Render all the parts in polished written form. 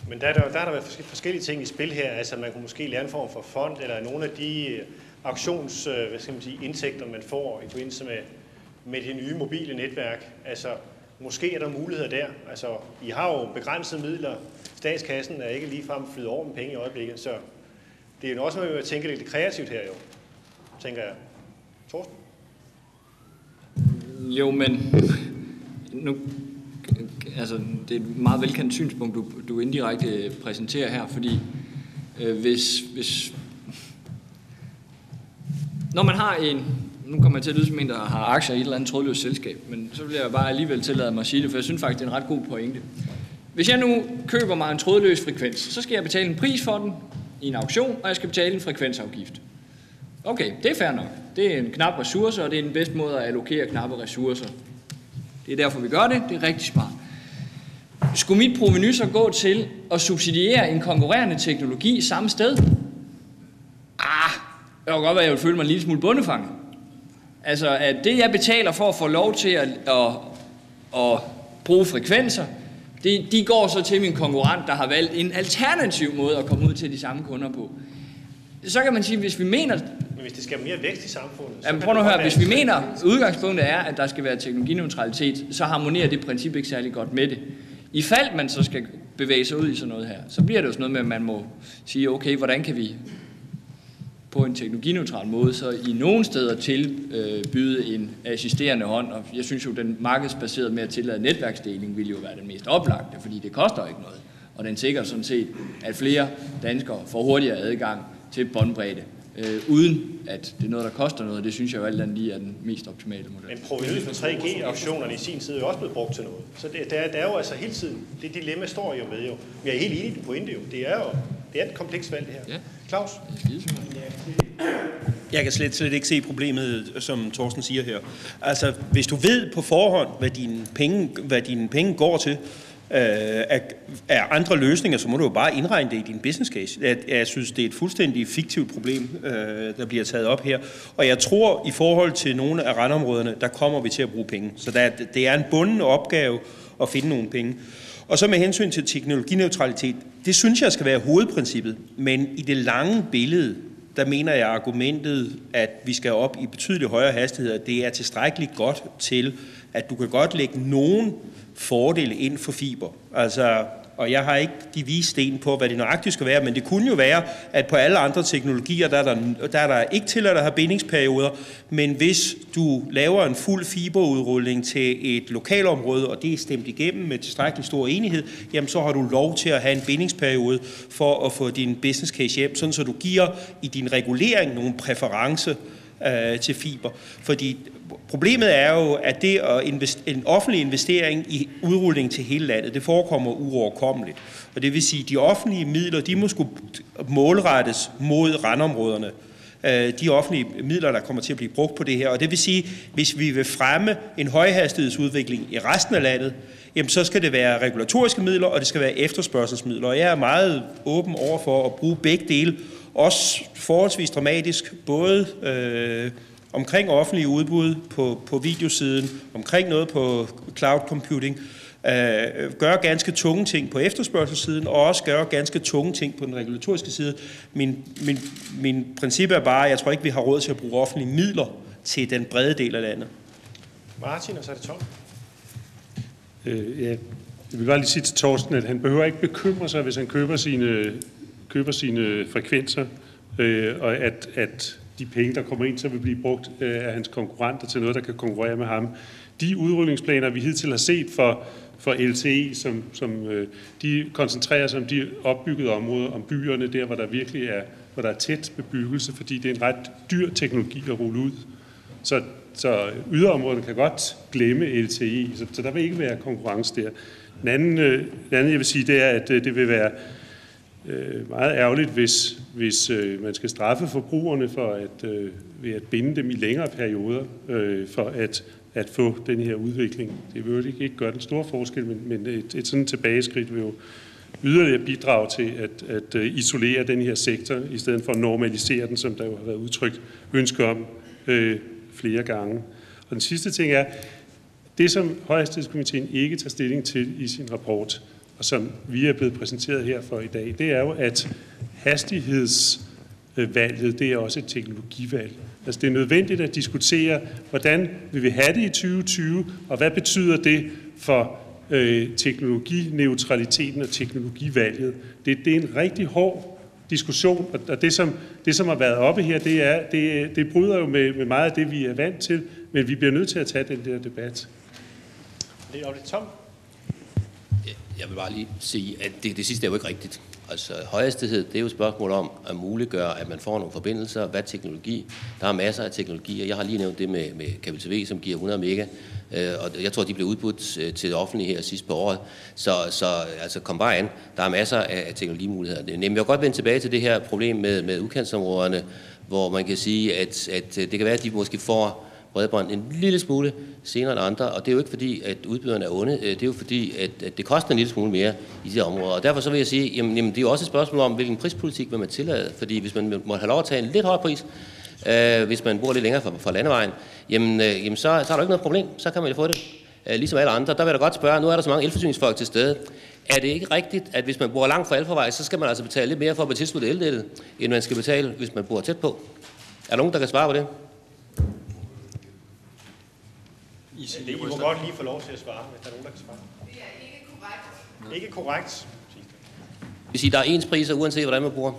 Men der har været forskellige ting i spil her. Altså man kunne måske lære en form for fond, eller nogle af de indtægter, man får i forbindelse med det nye mobile netværk. Altså måske er der muligheder der. Altså I har jo begrænsede midler. Statskassen er ikke ligefrem flydet over med penge i øjeblikket, så det er jo også noget, at tænke lidt kreativt her jo, tænker jeg. Torsten? Jo, men nu, altså, det er et meget velkendt synspunkt, du indirekte præsenterer her, fordi hvis når man har nu kommer jeg til at lyde som en, der har aktier i et eller andet trådløst selskab, men så vil jeg bare alligevel tillade mig at sige det, for jeg synes faktisk, det er en ret god pointe. Hvis jeg nu køber mig en trådløs frekvens, så skal jeg betale en pris for den i en auktion, og jeg skal betale en frekvensafgift. Okay, det er fair nok. Det er en knap ressource, og det er den bedste måde at allokere knappe ressourcer. Det er derfor, vi gør det. Det er rigtig smart. Skulle mit provenu så gå til at subsidiere en konkurrerende teknologi samme sted? Det kan godt være, at jeg vil føle mig en lille smule bundefanget. Altså, at det, jeg betaler for at få lov til at bruge frekvenser, de går så til min konkurrent, der har valgt en alternativ måde at komme ud til de samme kunder på. Så kan man sige, hvis vi mener... Men hvis det skal mere vækst i samfundet... Jamen prøv nu at høre, hvis vi mener, at udgangspunktet er, at der skal være teknologineutralitet, så harmonerer det princip ikke særlig godt med det. I fald man så skal bevæge sig ud i sådan noget her, så bliver det jo sådan noget med, at man må sige, okay, hvordan kan vi på en teknologineutral måde, så i nogle steder tilbyde en assisterende hånd, og jeg synes jo, den markedsbaserede med at tillade netværksdeling ville jo være den mest oplagte, fordi det koster ikke noget, og den sikrer sådan set, at flere danskere får hurtigere adgang til båndbredde, uden at det er noget, der koster noget, det synes jeg jo alt andet lige er den mest optimale model. Men provenuet fra 3G-auktionerne i sin tid er jo også blevet brugt til noget, så der er jo altså hele tiden, det dilemma står jo med jo, men jeg er helt enig i din pointe jo, det er et komplekst valg det her. Ja. Claus? Jeg kan slet ikke se problemet, som Torsten siger her. Altså, hvis du ved på forhånd, hvad dine penge går til, af andre løsninger, så må du jo bare indregne det i din business case. Jeg synes, det er et fuldstændig fiktivt problem, der bliver taget op her. Og jeg tror, i forhold til nogle af randområderne, der kommer vi til at bruge penge. Så det er en bunden opgave at finde nogle penge. Og så med hensyn til teknologineutralitet, det synes jeg skal være hovedprincippet. Men i det lange billede, der mener jeg argumentet, at vi skal op i betydeligt højere hastigheder, det er tilstrækkeligt godt til, at du kan godt lægge nogen fordele ind for fiber. Altså, og jeg har ikke de vise sten på, hvad det nøjagtigt skal være, men det kunne jo være, at på alle andre teknologier, der er der ikke tilladt at have bindingsperioder, men hvis du laver en fuld fiberudrulling til et lokalområde, og det er stemt igennem med tilstrækkelig stor enighed, jamen så har du lov til at have en bindingsperiode for at få din business case hjem, sådan så du giver i din regulering nogle præference til fiber. Fordi problemet er jo, at det at en offentlig investering i udrulling til hele landet, det forekommer uoverkommeligt. Og det vil sige, at de offentlige midler, de må skulle målrettes mod randområderne. De offentlige midler, der kommer til at blive brugt på det her. Og det vil sige, hvis vi vil fremme en højhastighedsudvikling i resten af landet, jamen så skal det være regulatoriske midler, og det skal være efterspørgselsmidler. Og jeg er meget åben over for at bruge begge dele, også forholdsvis dramatisk, både omkring offentlige udbud på videosiden, omkring noget på cloud computing, gøre ganske tunge ting på efterspørgselssiden, og også gøre ganske tunge ting på den regulatoriske side. Min princip er bare, at jeg tror ikke, vi har råd til at bruge offentlige midler til den brede del af landet. Martin, og så er det Tom. Jeg vil bare lige sige til Torsten, at han behøver ikke bekymre sig, hvis han køber sine frekvenser, og at de penge, der kommer ind, så vil blive brugt af hans konkurrenter til noget, der kan konkurrere med ham. De udrullingsplaner, vi hidtil har set for LTE, som de koncentrerer sig om de opbyggede områder, om byerne, der hvor der virkelig er, hvor der er tæt bebyggelse, fordi det er en ret dyr teknologi at rulle ud. Så yderområderne kan godt glemme LTE, så der vil ikke være konkurrence der. Den anden, jeg vil sige, det er, at det vil være meget ærgerligt, hvis man skal straffe forbrugerne for ved at binde dem i længere perioder for at få den her udvikling. Det vil jo ikke gøre den store forskel, men et sådan tilbageskridt vil jo yderligere bidrage til at isolere den her sektor, i stedet for at normalisere den, som der jo har været udtrykt ønske om flere gange. Og den sidste ting er, det som Højhastighedskomiteen ikke tager stilling til i sin rapport, og som vi er blevet præsenteret her for i dag, det er jo, at hastighedsvalget, det er også et teknologivalg. Altså det er nødvendigt at diskutere, hvordan vil vi have det i 2020, og hvad betyder det for teknologineutraliteten og teknologivalget. Det er en rigtig hård diskussion, og det som har været oppe her, det bryder jo med meget af det, vi er vant til, men vi bliver nødt til at tage den der debat. Det er Tom. Jeg vil bare lige sige, at det sidste er jo ikke rigtigt. Altså højhastighed, det er jo et spørgsmål om at muliggøre, at man får nogle forbindelser. Hvad teknologi? Der er masser af teknologier. Jeg har lige nævnt det med kabel TV, som giver 100 mega. Og jeg tror, de blev udbudt til det offentlige her sidst på året. Så altså, kom bare an. Der er masser af teknologimuligheder. Men jeg vil godt vende tilbage til det her problem med udkantsområderne, hvor man kan sige, at det kan være, at de måske får bredbånd en lille smule senere end andre, og det er jo ikke fordi, at udbyderne er onde, det er jo fordi, at det koster en lille smule mere i de områder. Og derfor så vil jeg sige, jamen det er jo også et spørgsmål om, hvilken prispolitik vil man tillade, fordi hvis man må have lov at tage en lidt højere pris, hvis man bor lidt længere fra landevejen, jamen så er der jo ikke noget problem, så kan man jo få det. Ligesom alle andre, der vil jeg da godt spørge, nu er der så mange elforsyningsfolk til stede, er det ikke rigtigt, at hvis man bor langt fra elforvej, så skal man altså betale lidt mere for at blive tilsluttet elnettet, end man skal betale, hvis man bor tæt på? Er der nogen, der kan svare på det? I må godt lige få lov til at svare, hvis der er nogen, der kan svare. Det er ikke korrekt. Ikke korrekt. Det vil sige, der er ens priser, uanset hvordan man bor?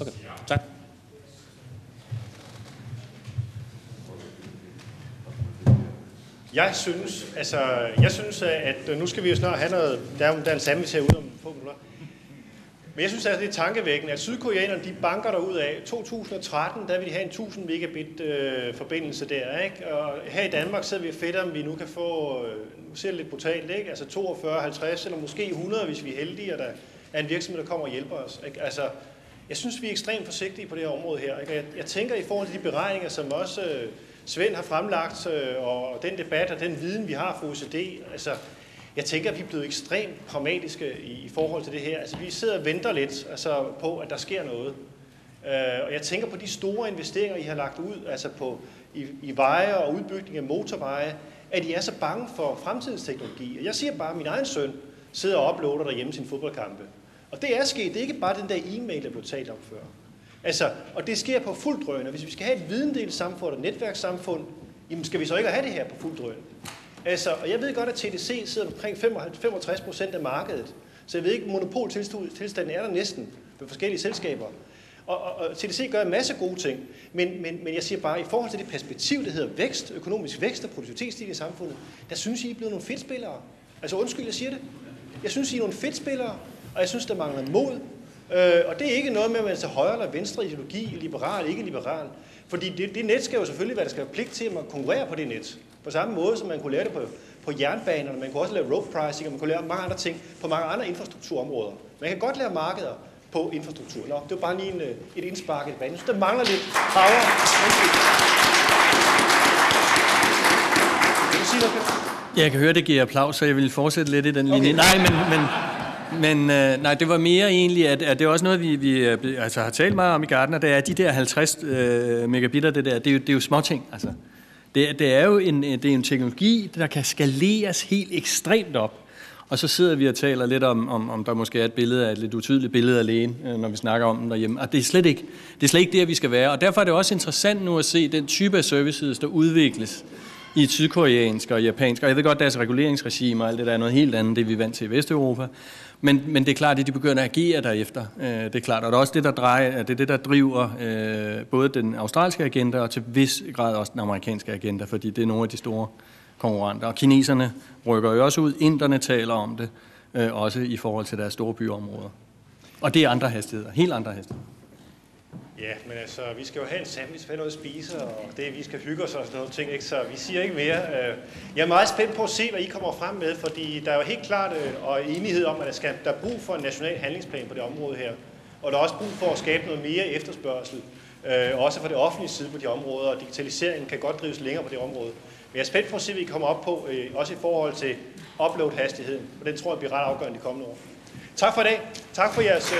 Okay, tak. Jeg synes, at nu skal vi jo snart have noget, der er en sandwich herude om få minutter. Men jeg synes, at det er tankevækkende, at sydkoreanerne, de banker derud af. 2013, der vil de have en 1000 megabit forbindelse der, ikke? Og her i Danmark sidder vi fedt, om vi nu kan få, nu ser det lidt brutalt, ikke? Altså 42, 50 eller måske 100, hvis vi er heldige, og der er en virksomhed, der kommer og hjælper os, ikke? Altså, jeg synes, vi er ekstremt forsigtige på det her område her, ikke? Jeg tænker i forhold til de beregninger, som også Svend har fremlagt, og den debat og den viden, vi har fra OECD, altså, jeg tænker, at vi er blevet ekstremt pragmatiske i forhold til det her. Altså, vi sidder og venter lidt på, at der sker noget. Og jeg tænker på de store investeringer, I har lagt ud, altså i veje og udbygning af motorveje, at I er så bange for fremtidens teknologi. Og jeg siger bare, at min egen søn sidder og uploader derhjemme sine fodboldkampe. Og det er sket. Det er ikke bare den der e-mail, der blev talt om før. Altså, og det sker på fuld drøn. Og hvis vi skal have et videndelssamfund og et netværkssamfund, jamen skal vi så ikke have det her på fuld drøn? Altså, og jeg ved godt, at TDC sidder omkring 65% af markedet. Så jeg ved ikke, monopoltilstanden er der næsten med forskellige selskaber. Og TDC gør en masse gode ting. Men jeg siger bare, i forhold til det perspektiv, der hedder vækst, økonomisk vækst og produktivitetsstigning i samfundet, der synes I er blevet nogle fedtspillere. Altså undskyld, jeg siger det. Jeg synes, I er nogle fedtspillere, og jeg synes, der mangler mod. Og det er ikke noget med, at man er til højre eller venstre ideologi, liberal, ikke liberal. Fordi det net skal jo selvfølgelig være, der skal have pligt til at man konkurrere på det net. På samme måde, som man kunne lære det på jernbanerne, man kunne også lave road pricing, og man kunne lære mange andre ting på mange andre infrastrukturområder. Man kan godt lære markeder på infrastruktur. Nå, det var bare lige et indspark i debatten. Jeg synes, der mangler lidt power. Jeg kan høre, det giver applaus, så jeg vil fortsætte lidt i den linje. Nej, det var mere egentlig, at det er også noget, vi har talt meget om i Gartner, det er de der 50 megabitter, det er jo småting, altså. Det er jo en teknologi, der kan skaleres helt ekstremt op. Og så sidder vi og taler lidt om der måske er et lidt utydeligt billede af lægen, når vi snakker om den derhjemme. Og det er slet ikke der, vi skal være. Og derfor er det også interessant nu at se den type af services, der udvikles i et sydkoreansk og japansk. Og jeg ved godt, deres reguleringsregime og alt det der er noget helt andet, det vi er vant til i Vesteuropa. Men det er klart, at de begynder at agere derefter. Det er klart, og det er også det, der driver både den australske agenda og til vis grad også den amerikanske agenda, fordi det er nogle af de store konkurrenter. Og kineserne rykker jo også ud, inderne taler om det, også i forhold til deres store byområder. Og det er andre hastigheder, helt andre hastigheder. Ja, men altså, vi skal jo have en sandwich, have noget at spise, og vi skal hygge os og sådan noget ting, ikke? Så vi siger ikke mere. Jeg er meget spændt på at se, hvad I kommer frem med, fordi der er jo helt klart og enighed om, at der er brug for en national handlingsplan på det område her. Og der er også brug for at skabe noget mere efterspørgsel, også fra det offentlige side på de områder, og digitaliseringen kan godt drives længere på det område. Men jeg er spændt på at se, hvad I kommer op på, også i forhold til upload-hastigheden, og den tror jeg bliver ret afgørende de kommende år. Tak for i dag. Tak for jeres